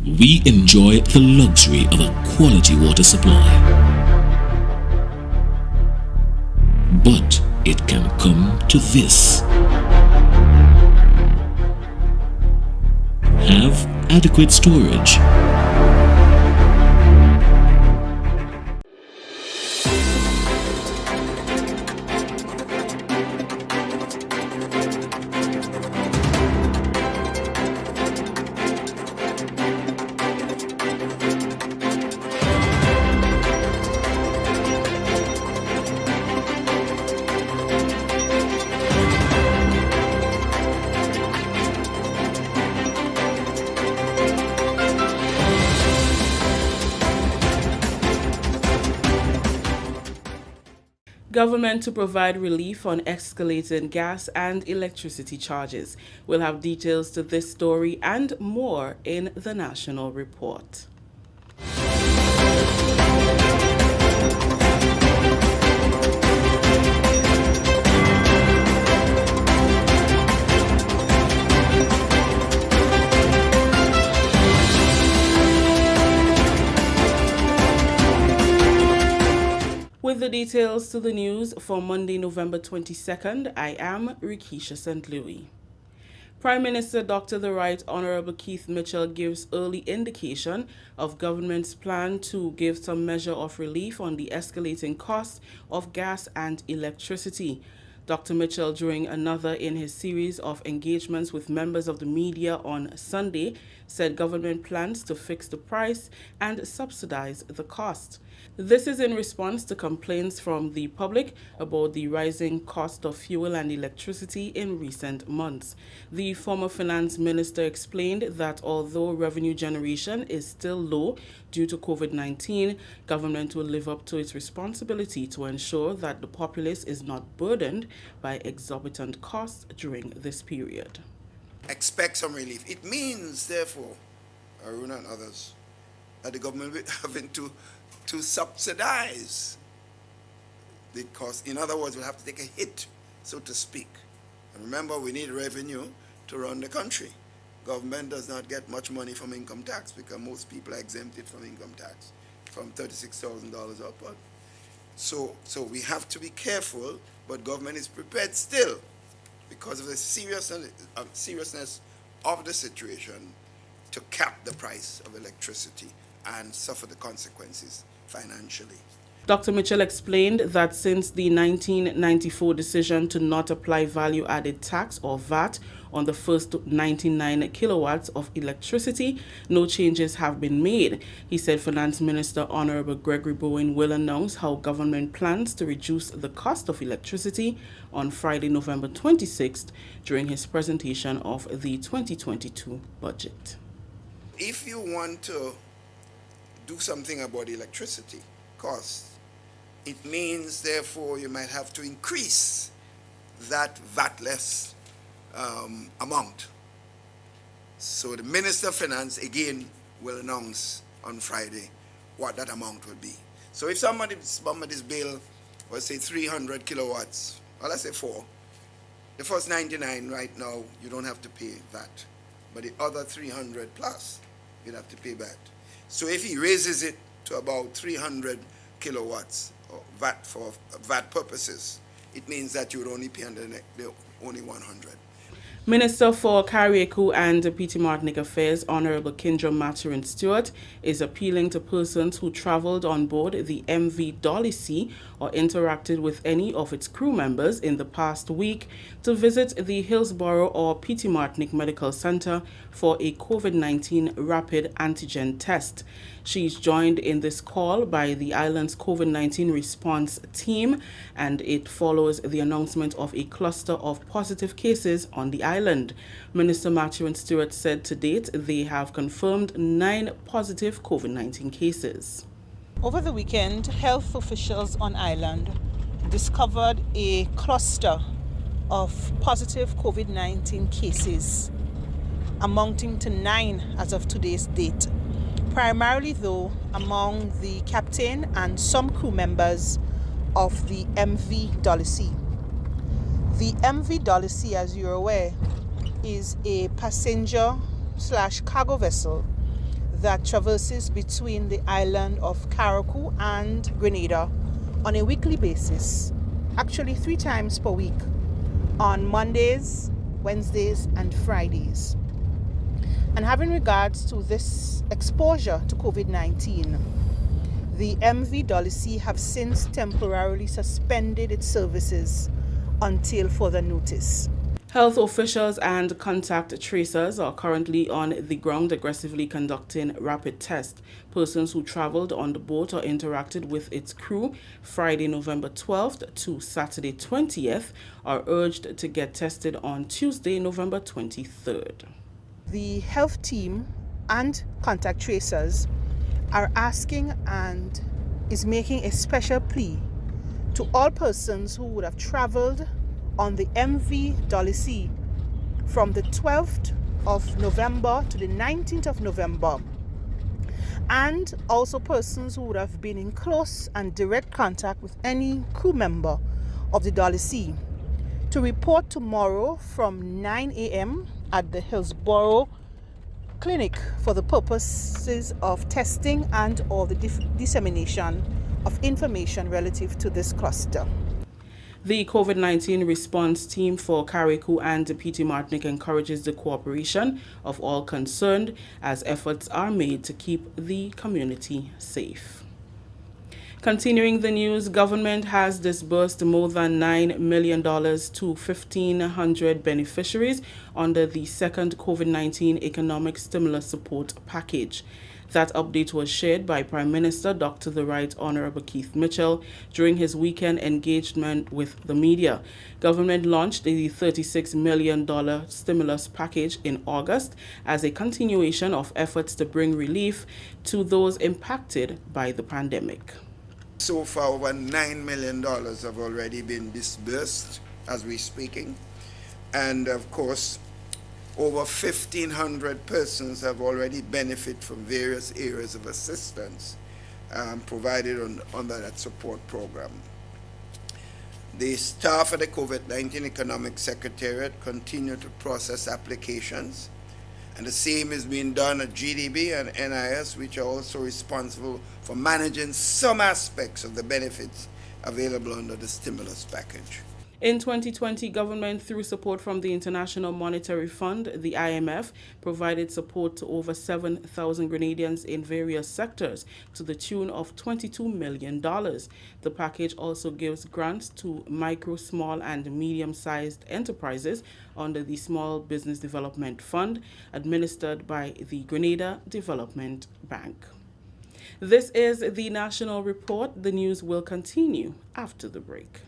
We enjoy the luxury of a quality water supply. But it can come to this. Have adequate storage. Government to provide relief on escalating gas and electricity charges. We'll have details to this story and more in the National Report. With the details to the news for Monday, November 22nd, I am Rikisha St. Louis. Prime Minister Dr. The Right Honorable Keith Mitchell gives early indication of government's plan to give some measure of relief on the escalating cost of gas and electricity. Dr. Mitchell, during another in his series of engagements with members of the media on Sunday, said government plans to fix the price and subsidize the cost. This is in response to complaints from the public about the rising cost of fuel and electricity in recent months. The former finance minister explained that although revenue generation is still low due to COVID-19, government will live up to its responsibility to ensure that the populace is not burdened by exorbitant costs during this period. Expect some relief. It means, therefore, Aruna and others, that the government will having to subsidize the cost. In other words, we'll have to take a hit, so to speak. And remember, we need revenue to run the country. Government does not get much money from income tax because most people are exempted from income tax from $36,000 upward. So we have to be careful, but government is prepared still because of the seriousness of the situation to cap the price of electricity and suffer the consequences financially. Dr. Mitchell explained that since the 1994 decision to not apply value-added tax or VAT on the first 99 kilowatts of electricity, no changes have been made. He said Finance Minister Honorable Gregory Bowen will announce how government plans to reduce the cost of electricity on Friday, November 26th, during his presentation of the 2022 budget. If you want to do something about electricity costs, it means, therefore, you might have to increase that VAT-less amount. So the Minister of Finance, again, will announce on Friday what that amount will be. So if somebody's bill was, say, 300 kilowatts, or let's say 4, the first 99 right now, you don't have to pay VAT. But the other 300 plus, you'll have to pay VAT. So if he raises it to about 300 kilowatts or VAT for VAT purposes, it means that you would only pay under the only 100. Minister for Carriacou and Petit Martinique Affairs, Honorable Kindra Maturin Stewart, is appealing to persons who traveled on board the MV Dolly C or interacted with any of its crew members in the past week to visit the Hillsborough or Petit Martinique Medical Center for a COVID-19 rapid antigen test. She's joined in this call by the island's COVID-19 response team, and it follows the announcement of a cluster of positive cases on the island. Minister Matthew and Stewart said to date they have confirmed 9 positive COVID-19 cases. Over the weekend, health officials on island discovered a cluster of positive COVID-19 cases, amounting to 9 as of today's date, primarily though among the captain and some crew members of the MV Dolly C. The MV Dolly C, as you're aware, is a passenger/cargo vessel that traverses between the island of Carriacou and Grenada on a weekly basis, actually 3 times per week, on Mondays, Wednesdays, and Fridays. And having regards to this exposure to COVID-19, the MV Dolly C have since temporarily suspended its services until further notice. Health officials and contact tracers are currently on the ground aggressively conducting rapid tests. Persons who traveled on the boat or interacted with its crew Friday, November 12th to Saturday 20th are urged to get tested on Tuesday, November 23rd. The health team and contact tracers are asking and is making a special plea to all persons who would have traveled on the MV Dolly C from the 12th of November to the 19th of November, and also persons who would have been in close and direct contact with any crew member of the Dolly C, to report tomorrow from 9 a.m. at the Hillsborough Clinic for the purposes of testing and or the dissemination of information relative to this cluster. The COVID-19 response team for Carriacou and Deputy Martinique encourages the cooperation of all concerned as efforts are made to keep the community safe. Continuing the news, government has disbursed more than $9 million to 1,500 beneficiaries under the second COVID-19 economic stimulus support package. That update was shared by Prime Minister Dr. The Right Honorable Keith Mitchell during his weekend engagement with the media. Government launched the $36 million stimulus package in August as a continuation of efforts to bring relief to those impacted by the pandemic. So far, over $9 million have already been disbursed as we're speaking. And of course, over 1,500 persons have already benefited from various areas of assistance provided under that support program. The staff at the COVID-19 Economic Secretariat continue to process applications, and the same is being done at GDB and NIS, which are also responsible for managing some aspects of the benefits available under the stimulus package. In 2020, government, through support from the International Monetary Fund, the IMF, provided support to over 7,000 Grenadians in various sectors to the tune of $22 million. The package also gives grants to micro, small, and medium-sized enterprises under the Small Business Development Fund, administered by the Grenada Development Bank. This is the National Report. The news will continue after the break.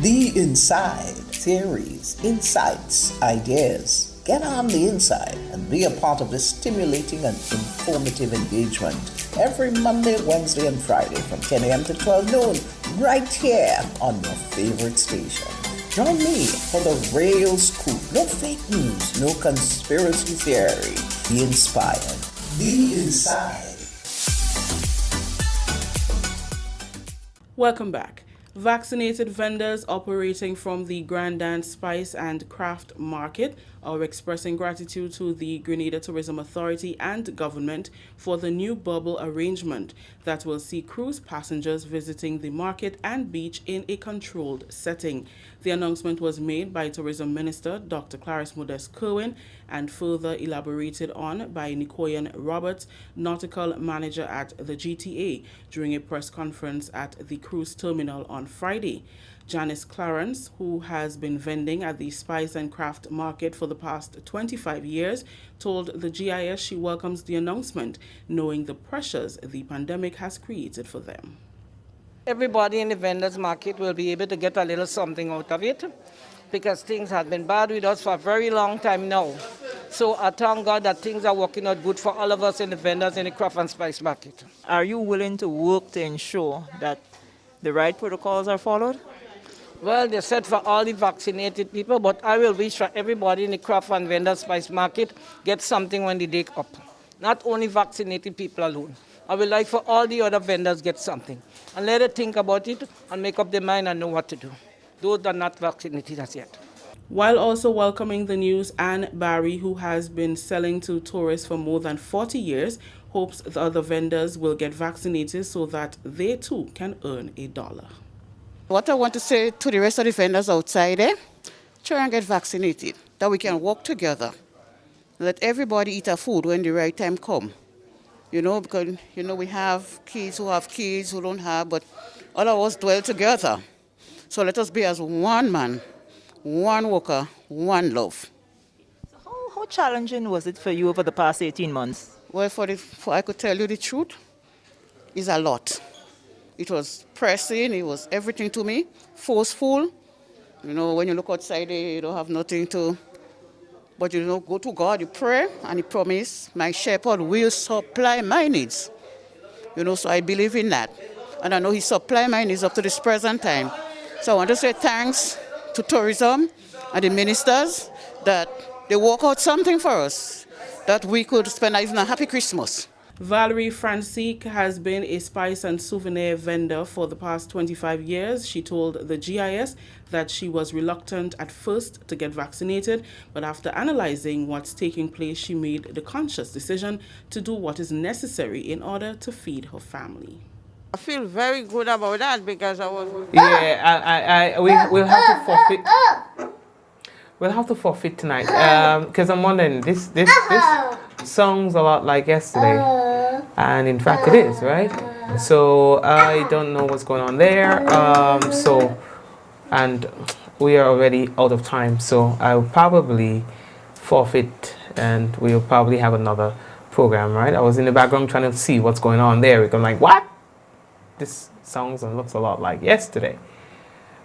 The Inside. Theories, insights, ideas. Get on the inside and be a part of this stimulating and informative engagement every Monday, Wednesday, and Friday from 10 a.m. to 12 noon right here on your favorite station. Join me for the real scoop. No fake news, no conspiracy theory. Be inspired. The Inside. Welcome back. Vaccinated vendors operating from the Grenada Spice and Craft Market are expressing gratitude to the Grenada Tourism Authority and government for the new bubble arrangement that will see cruise passengers visiting the market and beach in a controlled setting. The announcement was made by Tourism Minister Dr. Clarice Modest Kerwin and further elaborated on by Nicoyan Roberts, Nautical Manager at the GTA, during a press conference at the cruise terminal on Friday. Janice Clarence, who has been vending at the Spice and Craft Market for the past 25 years, told the GIS she welcomes the announcement, knowing the pressures the pandemic has created for them. Everybody in the vendors market will be able to get a little something out of it because things have been bad with us for a very long time now. So I thank God that things are working out good for all of us in the vendors in the craft and spice market. Are you willing to work to ensure that the right protocols are followed? Well, they said for all the vaccinated people, but I will wish for everybody in the craft and vendor spice market get something when they dig up. Not only vaccinated people alone. I would like for all the other vendors get something. And let them think about it and make up their mind and know what to do. Those that are not vaccinated as yet. While also welcoming the news, Anne Barry, who has been selling to tourists for more than 40 years, hopes the other vendors will get vaccinated so that they too can earn $1. What I want to say to the rest of the vendors outside there, try and get vaccinated, that we can work together. Let everybody eat our food when the right time comes. Because, we have kids who don't have, but all of us dwell together. So let us be as one man, one worker, one love. How challenging was it for you over the past 18 months? Well, I could tell you the truth, it's a lot. It was pressing, it was everything to me, forceful. When you look outside there, you don't have nothing to... But go to God, you pray, and He promised, my shepherd will supply my needs. So I believe in that. And I know He supply my needs up to this present time. So I want to say thanks to tourism and the ministers that they work out something for us, that we could spend even a happy Christmas. Valerie Francique has been a spice and souvenir vendor for the past 25 years. She told the GIS that she was reluctant at first to get vaccinated, but after analyzing what's taking place, she made the conscious decision to do what is necessary in order to feed her family. I feel very good about that because I was... Yeah, we'll have to forfeit. We'll have to forfeit tonight because I'm wondering, this song's a lot like yesterday, and in fact it is, right? So I don't know what's going on there. And we are already out of time, so I'll probably forfeit, and we'll probably have another program, right? I was in the background trying to see what's going on there. I'm like, what? This sounds and looks a lot like yesterday.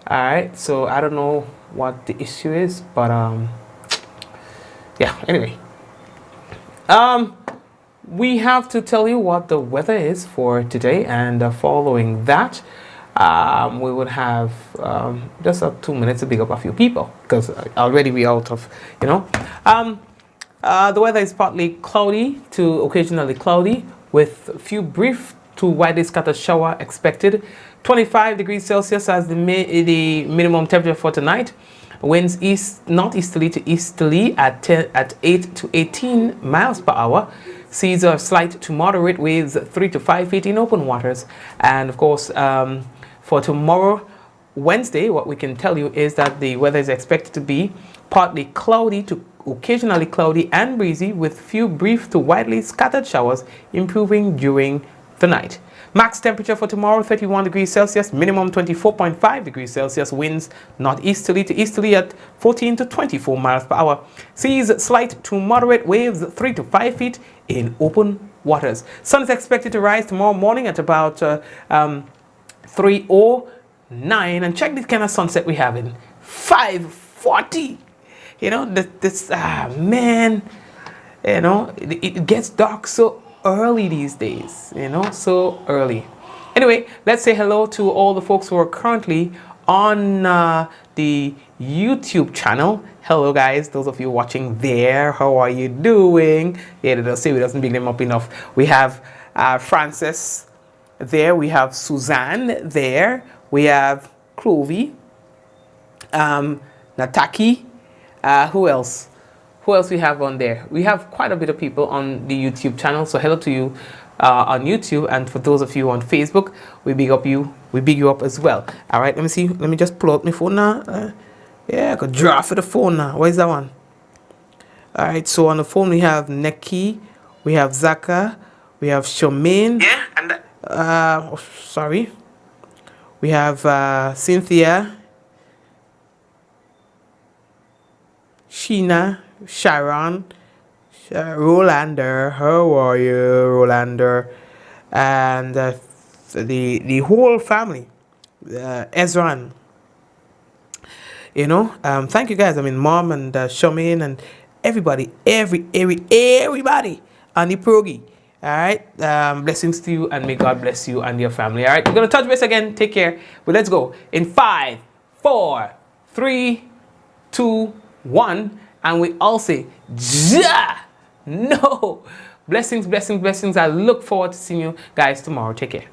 All right, so I don't know what the issue is, but yeah, anyway. We have to tell you what the weather is for today, and following that, we would have just 2 minutes to pick up a few people, because already we're out of, the weather is partly cloudy to occasionally cloudy, with a few brief to widely scattered shower expected. 25 degrees Celsius as the minimum temperature for tonight. Winds northeasterly to easterly at 8 to 18 miles per hour. Seas are slight to moderate, waves 3 to 5 feet in open waters. And of course, for tomorrow, Wednesday, what we can tell you is that the weather is expected to be partly cloudy to occasionally cloudy and breezy, with few brief to widely scattered showers, improving during the night. Max temperature for tomorrow, 31 degrees Celsius, minimum 24.5 degrees Celsius, winds northeasterly to easterly at 14 to 24 miles per hour. Seas slight to moderate, waves 3 to 5 feet in open waters. Sun is expected to rise tomorrow morning at about 3:09, and check this kind of sunset we have in 5:40. Man, it gets dark so early these days, so early. Anyway, let's say hello to all the folks who are currently on the YouTube channel. Hello guys, those of you watching there, how are you doing? Yeah, they'll say we doesn't big them up enough. We have Francis there, we have Suzanne there, we have Clovey, Nataki, who else? Who else we have on there? We have quite a bit of people on the YouTube channel, so hello to you on YouTube, and for those of you on Facebook, we big you up as well. All right, let me see. Let me just pull out my phone now. Yeah, I could draw for the phone now. Where's that one? All right, so on the phone we have Neki, we have Zaka, we have Shomaine. Yeah, and sorry. We have Cynthia. Sheena, Sharon, Rolander, how are you, Rolander, and the whole family, Ezran. You know, thank you guys. I mean, Mom and Charmaine and everybody, everybody on the progi. All right, blessings to you, and may God bless you and your family. All right, we're gonna touch base again. Take care. But let's go in 5, 4, 3, 2, 1, and we all say, ja! No! Blessings, blessings, blessings. I look forward to seeing you guys tomorrow. Take care.